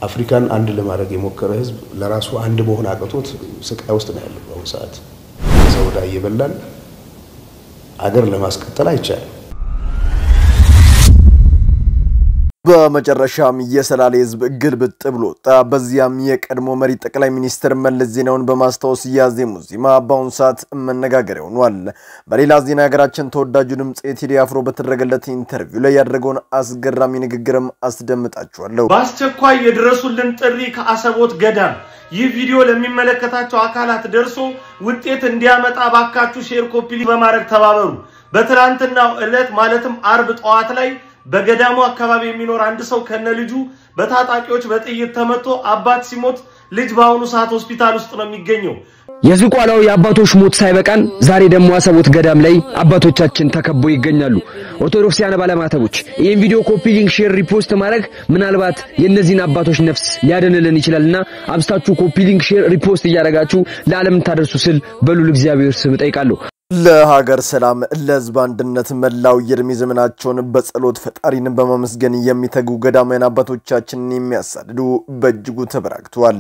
አፍሪካን አንድ ለማድረግ የሞከረ ህዝብ ለራሱ አንድ መሆን አቅቶት ስቃይ ውስጥ ነው ያለው በአሁኑ ሰዓት ሰውዳ እየበላን አገር ለማስቀጠል አይቻልም በመጨረሻም የሰላሌ ህዝብ ግልብጥ ብሎ በዚያም የቀድሞ መሪ ጠቅላይ ሚኒስትር መለስ ዜናውን በማስታወስ ያዜሙ ዜማ በአሁኑ ሰዓት መነጋገሪያ ሆኗል። በሌላ ዜና ሀገራችን ተወዳጁ ድምጽ ቴዲ አፍሮ በተደረገለት ኢንተርቪው ላይ ያደረገውን አስገራሚ ንግግርም አስደምጣችኋለሁ። በአስቸኳይ የድረሱልን ጥሪ ከአሰቦት ገዳም ይህ ቪዲዮ ለሚመለከታቸው አካላት ደርሶ ውጤት እንዲያመጣ ባካችሁ ሼር ኮፒ በማድረግ ተባበሩ። በትላንትናው ዕለት ማለትም አርብ ጠዋት ላይ በገዳሙ አካባቢ የሚኖር አንድ ሰው ከነልጁ በታጣቂዎች በጥይት ተመቶ አባት ሲሞት ልጅ ባሁኑ ሰዓት ሆስፒታል ውስጥ ነው የሚገኘው። የዝቋላው የአባቶች ሞት ሳይበቃን ዛሬ ደግሞ አሰቦት ገዳም ላይ አባቶቻችን ተከበው ይገኛሉ። ኦርቶዶክሳውያን ባለማተቦች ይሄን ቪዲዮ ኮፒ ሊንክ ሼር ሪፖስት ማድረግ ምናልባት የነዚህን አባቶች ነፍስ ሊያድንልን ይችላልና አብስታችሁ ኮፒ ሊንክ ሼር ሪፖስት እያደረጋችሁ ለዓለም ታደርሱ ስል በሉል እግዚአብሔር ስም ጠይቃለሁ። ለሀገር ሰላም ለህዝብ አንድነት መላው የእድሜ ዘመናቸውን በጸሎት ፈጣሪን በማመስገን የሚተጉ ገዳማውያን አባቶቻችንን የሚያሳድዱ በእጅጉ ተበራክተዋል።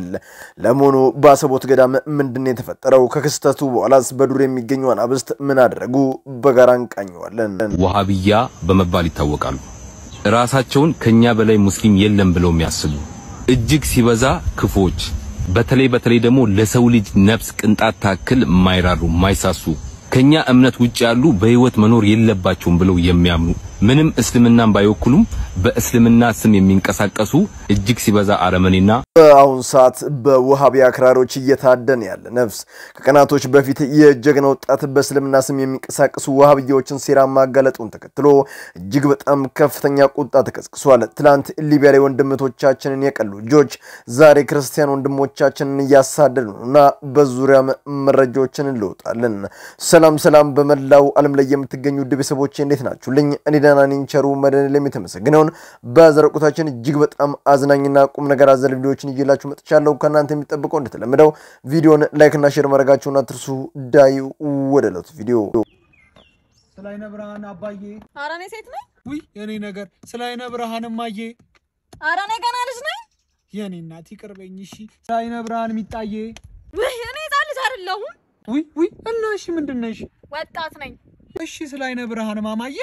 ለመሆኑ በአሰቦት ገዳም ምንድነው የተፈጠረው? ከክስተቱ በኋላስ በዱር የሚገኙ አናብስት ምን አደረጉ? በጋራ እንቃኘዋለን። ወሃቢያ በመባል ይታወቃሉ። ራሳቸውን ከኛ በላይ ሙስሊም የለም ብለው የሚያስቡ እጅግ ሲበዛ ክፎች፣ በተለይ ደግሞ ለሰው ልጅ ነፍስ ቅንጣት ታክል ማይራሩ ማይሳሱ ከኛ እምነት ውጭ ያሉ በህይወት መኖር የለባቸውም ብለው የሚያምኑ ምንም እስልምናን ባይወክሉም በእስልምና ስም የሚንቀሳቀሱ እጅግ ሲበዛ አረመኔና አሁን ሰዓት በወሃቢ አክራሮች እየታደነ ያለ ነፍስ ከቀናቶች በፊት የጀግና ወጣት በእስልምና ስም የሚንቀሳቀሱ ወሃቢዮችን ሴራ ማጋለጡን ተከትሎ እጅግ በጣም ከፍተኛ ቁጣ ተቀስቅሷል። ትላንት ሊቢያ ላይ ወንድሞቻችንን የቀሉ ልጆች ዛሬ ክርስቲያን ወንድሞቻችንን እያሳደዱና በዙሪያም መረጃዎችን እንለውጣለን። ሰላም በመላው ዓለም ላይ የምትገኙ ቤተሰቦቼ እንዴት ናችሁልኝ? እኔ ደህና ነኝ። ቸሩ መድኃኔዓለም የተመሰገነው በዘረቁታችን እጅግ በጣም አዝናኝና ቁም ነገር አዘል ቪዲዮዎችን ይዤላችሁ መጥቻለሁ። ከናንተ የሚጠብቀው እንደተለመደው ቪዲዮን ላይክ እና ሼር ማድረጋችሁን አትርሱ። ዳዩ ወደ ዕለቱ ቪዲዮ። ስላይነ ብርሃን አባዬ አራኔ ሴት ነኝ ውይ የኔ ነገር ስላይነ ብርሃን ማዬ አራኔ ገና ልጅ ነኝ የኔ እናት ይቅርበኝ እሺ ስላይነ ብርሃን ሚጣዬ ውይ እኔ ጻል ልጅ አይደለሁም ውይ እና እሺ ምንድነሽ ወጣት ነኝ እሺ ስላይነ ብርሃን ማማዬ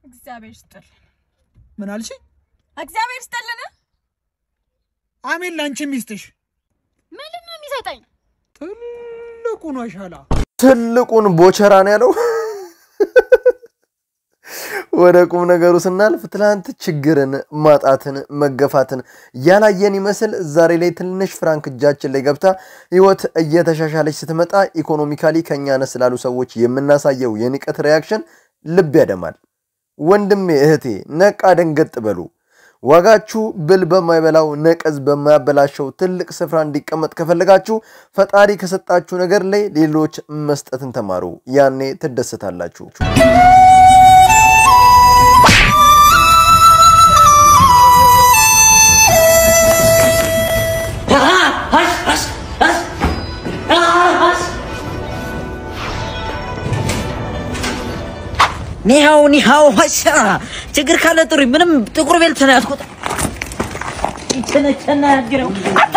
እግዚአብሔር ይስጥል ምን አልሽ እግዚአብሔር ይስጥልኝ አሜን ላንቺ ሚስትሽ ምንድን ነው የሚሰጠኝ ትልቁን አሻላ ትልቁን ቦቸራን ያለው ወደ ቁም ነገሩ ስናልፍ ትላንት ችግርን ማጣትን መገፋትን ያላየን ይመስል ዛሬ ላይ ትንሽ ፍራንክ እጃችን ላይ ገብታ ህይወት እየተሻሻለች ስትመጣ ኢኮኖሚካሊ ከኛ ነስላሉ ሰዎች የምናሳየው የንቀት ሪአክሽን ልብ ያደማል። ወንድሜ እህቴ ነቃ ደንገጥ በሉ። ዋጋችሁ ብል በማይበላው ነቀዝ በማያበላሸው ትልቅ ስፍራ እንዲቀመጥ ከፈለጋችሁ ፈጣሪ ከሰጣችሁ ነገር ላይ ሌሎች መስጠትን ተማሩ። ያኔ ትደሰታላችሁ። ኒሃው ሀሻ ችግር ካለ ጥሪ ምንም ጥቁር ቤልት ነው ያስቆጣ ይተነቸና ያግረው አታ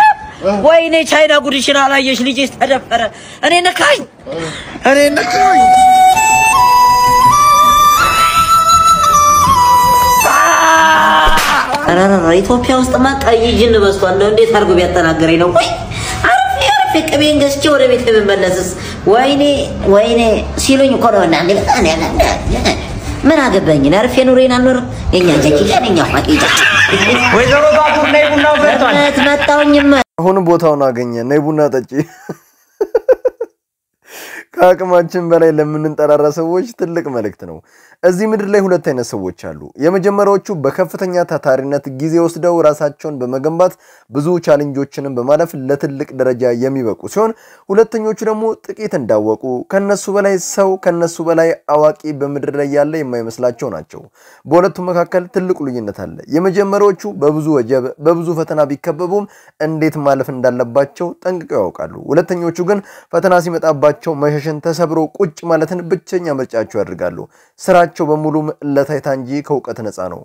ወይኔ ቻይና ጉድሽን አላየሽ ልጅ ተደፈረ እኔ ነካኝ አራራ ኢትዮጵያ ውስጥ ማጣይ ጅን በስቷል እንዴት አርጎ ቢያጠናገረኝ ነው ወይ አርፍ ቅቤን ገዝቼ ወደ ቤት ለመመለስስ ወይኔ ሲሉኝ እኮ ነው እና ምን አገባኝ አርፌ ኑሬን አልኖር የኛ ጀኪ ለኛ ፋቂታ ወይዘሮ ባቡር ነይ ቡናው ፈርቷል መጣውኝማ አሁን ቦታውን አገኘ ነይ ቡና ጠጪ ከአቅማችን በላይ ለምንንጠራራ ሰዎች ትልቅ መልእክት ነው። እዚህ ምድር ላይ ሁለት አይነት ሰዎች አሉ። የመጀመሪያዎቹ በከፍተኛ ታታሪነት ጊዜ ወስደው ራሳቸውን በመገንባት ብዙ ቻሌንጆችን በማለፍ ለትልቅ ደረጃ የሚበቁ ሲሆን ሁለተኞቹ ደግሞ ጥቂት እንዳወቁ ከነሱ በላይ ሰው ከነሱ በላይ አዋቂ በምድር ላይ ያለ የማይመስላቸው ናቸው። በሁለቱ መካከል ትልቅ ልዩነት አለ። የመጀመሪያዎቹ በብዙ ወጀብ በብዙ ፈተና ቢከበቡም እንዴት ማለፍ እንዳለባቸው ጠንቅቀው ያውቃሉ። ሁለተኞቹ ግን ፈተና ሲመጣባቸው መሸሽን ተሰብሮ ቁጭ ማለትን ብቸኛ ምርጫቸው ያደርጋሉ። ስራቸው በሙሉ ለታይታ እንጂ ከውቀት ነፃ ነው።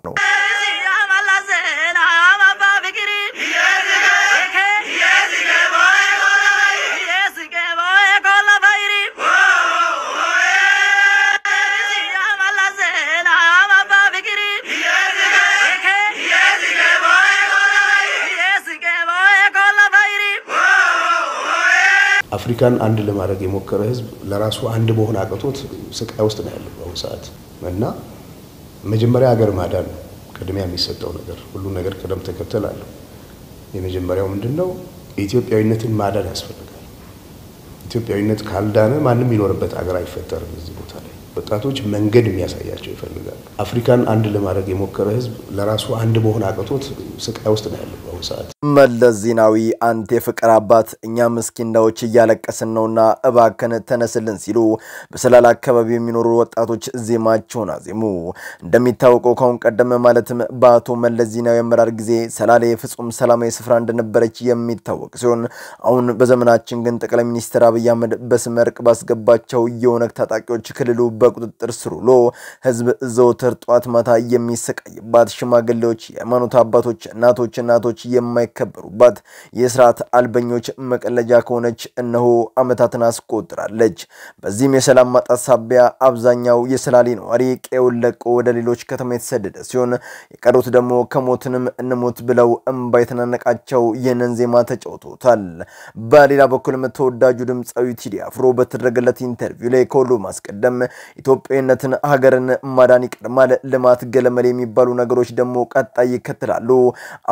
አፍሪካን አንድ ለማድረግ የሞከረ ህዝብ ለራሱ አንድ መሆን አቅቶት ስቃይ ውስጥ ነው ያለው በአሁኑ ሰዓት እና መጀመሪያ ሀገር ማዳን ነው ቅድሚያ የሚሰጠው ነገር ሁሉ ነገር ቅደም ተከተል አለው። የመጀመሪያው ምንድነው? ኢትዮጵያዊነትን ማዳን ያስፈልጋል። ኢትዮጵያዊነት ካልዳነ ማንም ይኖርበት ሀገር አይፈጠርም። እዚህ ቦታ ላይ ወጣቶች መንገድ የሚያሳያቸው ይፈልጋል። አፍሪካን አንድ ለማድረግ የሞከረ ህዝብ ለራሱ አንድ መሆን አቅቶት ስቃይ ውስጥ ነው ያለው በአሁኑ ሰዓት። መለስ ዜናዊ አንተ የፍቅር አባት እኛ ምስኪንዳዎች እያለቀስን ነውና እባከን ተነስልን ሲሉ በሰላላ አካባቢ የሚኖሩ ወጣቶች ዜማቸውን አዜሙ። እንደሚታወቀው ካሁን ቀደም ማለትም በአቶ መለስ ዜናዊ አመራር ጊዜ ሰላሌ ፍጹም ሰላማዊ ስፍራ እንደነበረች የሚታወቅ ሲሆን አሁን በዘመናችን ግን ጠቅላይ ሚኒስትር አብይ አህመድ በስመርቅ ባስገባቸው የኦነግ ታጣቂዎች ክልሉ በቁጥጥር ስር ውሎ ህዝብ ዘወትር ጧት ማታ የሚሰቃይባት ሽማግሌዎች የሃይማኖት አባቶች እናቶች የማይከበሩባት የስርዓት አልበኞች መቀለጃ ከሆነች እነሆ አመታትን አስቆጥራለች። በዚህም የሰላም ማጣት ሳቢያ አብዛኛው የሰላሌ ነዋሪ ቀዬውን ለቆ ወደ ሌሎች ከተማ የተሰደደ ሲሆን የቀሩት ደግሞ ከሞትንም እንሞት ብለው እንባ የተናነቃቸው ይህንን ዜማ ተጫውተውታል። በሌላ በኩልም ተወዳጁ ድምጻዊ ቴዲ አፍሮ በተደረገለት ኢንተርቪው ላይ ከሁሉ ማስቀደም ኢትዮጵያዊነትን ሀገርን ማዳን ይቀድማል፣ ልማት ገለመል የሚባሉ ነገሮች ደግሞ ቀጣይ ይከተላሉ።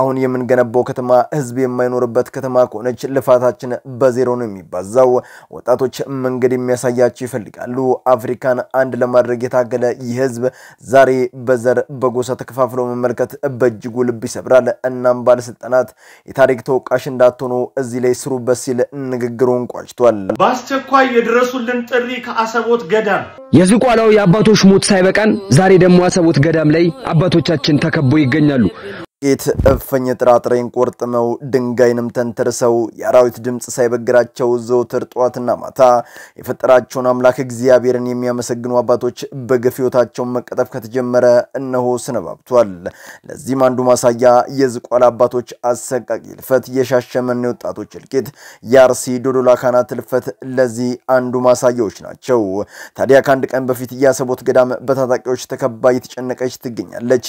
አሁን የምንገነባው ከተማ ህዝብ የማይኖርበት ከተማ ከሆነች ልፋታችን በዜሮ ነው የሚባዛው። ወጣቶች መንገድ የሚያሳያቸው ይፈልጋሉ። አፍሪካን አንድ ለማድረግ የታገለ ይህ ህዝብ ዛሬ በዘር በጎሳ ተከፋፍሎ መመልከት በእጅጉ ልብ ይሰብራል። እናም ባለስልጣናት የታሪክ ተወቃሽ እንዳትሆኑ እዚህ ላይ ስሩበት ሲል ንግግሩን ቋጭቷል። በአስቸኳይ የድረሱልን ጥሪ ከአሰቦት ገዳም የዝቋላው የአባቶች ሞት ሳይበቃን ዛሬ ደግሞ አሰቦት ገዳም ላይ አባቶቻችን ተከበው ይገኛሉ። ጌት እፈኝ ጥራጥሬን ቆርጥመው ድንጋይንም ተንተርሰው የአራዊት ድምጽ ሳይበግራቸው ዘወትር ጧትና ማታ የፈጠራቸውን አምላክ እግዚአብሔርን የሚያመሰግኑ አባቶች በግፊዮታቸው መቀጠፍ ከተጀመረ እነሆ ሰነባብቷል። ለዚህም አንዱ ማሳያ የዝቋላ አባቶች አሰቃቂ ልፈት፣ የሻሸመኔ ወጣቶች እልቂት፣ የአርሲ ዶዶላ ካህናት ልፈት ለዚህ አንዱ ማሳያዎች ናቸው። ታዲያ ከአንድ ቀን በፊት የአሰቦት ገዳም በታጣቂዎች ተከባ እየተጨነቀች ትገኛለች።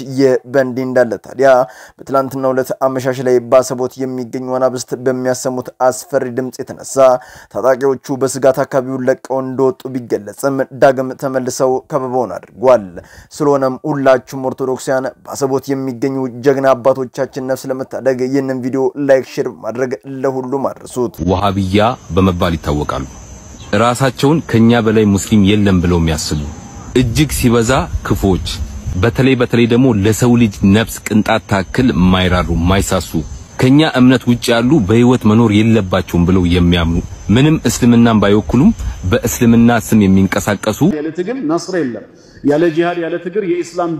በእንዲህ እንዳለ ታዲያ በትላንትናው ዕለት አመሻሽ ላይ በአሰቦት የሚገኙ አናብስት በሚያሰሙት አስፈሪ ድምጽ የተነሳ ታጣቂዎቹ በስጋት አካባቢውን ለቀው እንደወጡ ቢገለጽም ዳግም ተመልሰው ከበባውን አድርጓል። ስለሆነም ሁላችሁም ኦርቶዶክሳውያን በአሰቦት የሚገኙ ጀግና አባቶቻችን ነፍስ ለመታደግ ይህንን ቪዲዮ ላይክ ሼር ማድረግ ለሁሉም አድርሱት። ወሃቢያ በመባል ይታወቃሉ። ራሳቸውን ከኛ በላይ ሙስሊም የለም ብለው የሚያስቡ እጅግ ሲበዛ ክፎች በተለይ ደግሞ ለሰው ልጅ ነፍስ ቅንጣት ታክል ማይራሩ ማይሳሱ ከኛ እምነት ውጭ ያሉ በህይወት መኖር የለባቸውም ብለው የሚያምኑ ምንም እስልምናን ባይወክሉም በእስልምና ስም የሚንቀሳቀሱ ያለ ትግል ነስር የለም። ያለ ጂሃድ ያለ ትግል የኢስላም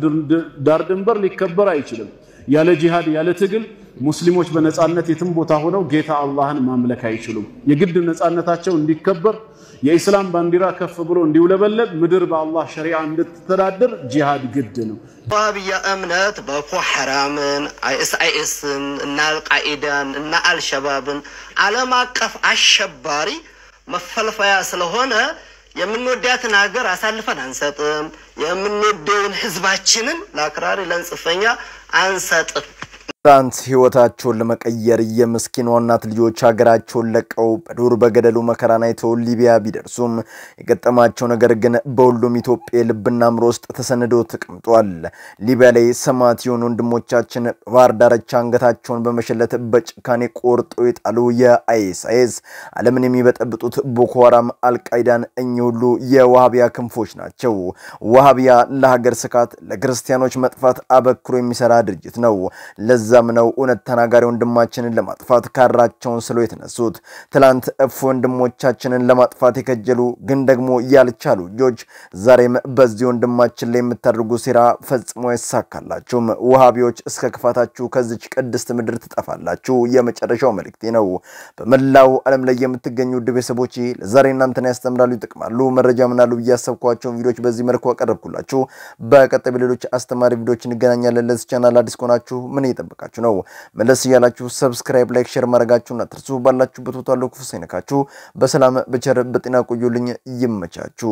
ዳር ድንበር ሊከበር አይችልም። ያለ ጂሃድ ያለ ትግል ሙስሊሞች በነጻነት የትም ቦታ ሆነው ጌታ አላህን ማምለክ አይችሉም። የግድ ነጻነታቸው እንዲከበር የኢስላም ባንዲራ ከፍ ብሎ እንዲውለበለብ ምድር በአላህ ሸሪዓ እንድትተዳደር ጂሃድ ግድ ነው። ወሃቢያ እምነት ቦኮ ሐራምን አይኤስን እና አልቃኢዳን እና አልሸባብን ዓለም አቀፍ አሸባሪ መፈልፈያ ስለሆነ የምንወዳትን ሀገር አሳልፈን አንሰጥም። የምንወደውን ህዝባችንን ለአክራሪ ለንጽፈኛ አንሰጥም። ትናንት ህይወታቸውን ለመቀየር የምስኪኗ እናት ልጆች ሀገራቸውን ለቀው በዱር በገደሉ መከራን አይተው ሊቢያ ቢደርሱም የገጠማቸው ነገር ግን በሁሉም ኢትዮጵያ ልብና አእምሮ ውስጥ ተሰንዶ ተቀምጧል። ሊቢያ ላይ ሰማዕት የሆኑ ወንድሞቻችን ባህር ዳርቻ አንገታቸውን በመሸለት በጭካኔ ቆርጠው የጣሉ የአይኤስ ዓለምን የሚበጠብጡት ቦኮ ሃራም፣ አልቃይዳን እኚህ ሁሉ የወሃቢያ ክንፎች ናቸው። ወሃቢያ ለሀገር ስጋት ለክርስቲያኖች መጥፋት አበክሮ የሚሰራ ድርጅት ነው። ለዛም ነው እውነት ተናጋሪ ወንድማችንን ለማጥፋት ካራቸውን ስሎ የተነሱት። ትላንት ወንድሞቻችንን ለማጥፋት የከጀሉ ግን ደግሞ ያልቻሉ ልጆች ዛሬም በዚህ ወንድማችን ላይ የምታደርጉ ሴራ ፈጽሞ ይሳካላችሁም። ወሃቢዎች እስከ ክፋታችሁ ከዚች ቅድስት ምድር ትጠፋላችሁ የመጨረሻው መልእክቴ ነው። በመላው ዓለም ላይ የምትገኙ ውድ ቤተሰቦቼ ለዛሬ እናንተን ያስተምራሉ ይጥቅማሉ መረጃ ምናሉ ያሰብኳቸውን ቪዲዮዎች በዚህ መልኩ አቀርብኩላችሁ። በቀጣይ ሌሎች አስተማሪ ቪዲዮዎች እንገናኛለን። ለዚህ ቻናል አዲስ ከሆናችሁ ምን ይጠብቃችሁ ነው? መለስ ያላችሁ ሰብስክራይብ ላይክ ሼር ማድረጋችሁን አትርሱ። ባላችሁበት ቦታ ሁሉ ክፉ ሳይነካችሁ በሰላም በቸር በጤና ቆዩልኝ። ይመቻችሁ።